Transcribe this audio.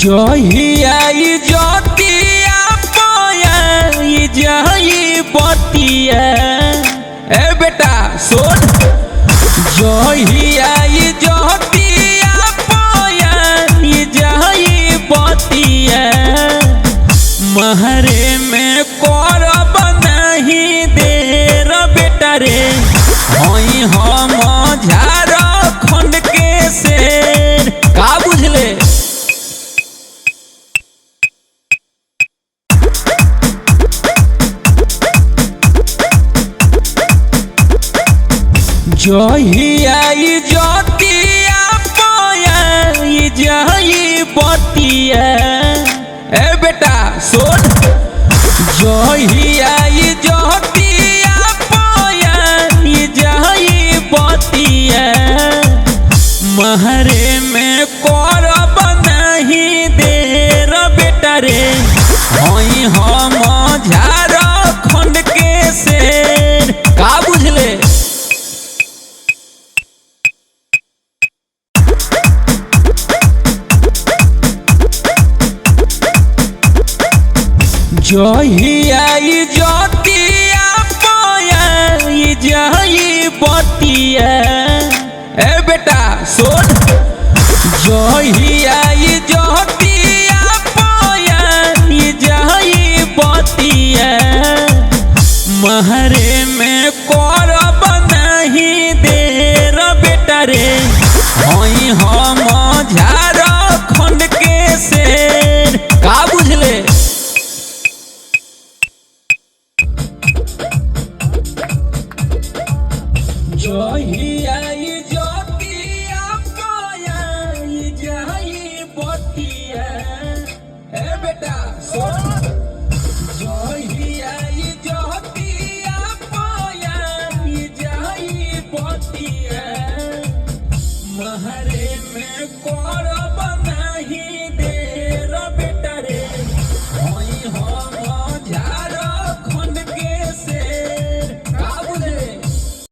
जहियाई जतिया पाई जही बतिया। ए बेटा सुन, जहियाई जतिया पाई जही बतिया। महरे में करब नहीं देर बेटा रे, हई हम झारखंड के शेर। का बुझले? जहियाई जतिया पाई जही बतिया। ए बेटा सुन, जहियाई जतिया पाई जही बतिया। महरे में करब नहीं देर बेटा रे, हई हम झारखंड के शेर। का बुझले? जहियाई जतिया पाई जही बतिया। ए बेटा सुन, जहियाई जतिया पाई जही बतिया। महरे में करब नहीं देर बेटा रे, हई हम झारखंड के शेर। का बुझले? जहियाई जतिया पाई जही बतिया। ए बेटा सुन, जहियाई जतिया पाई जही बतिया। महरे में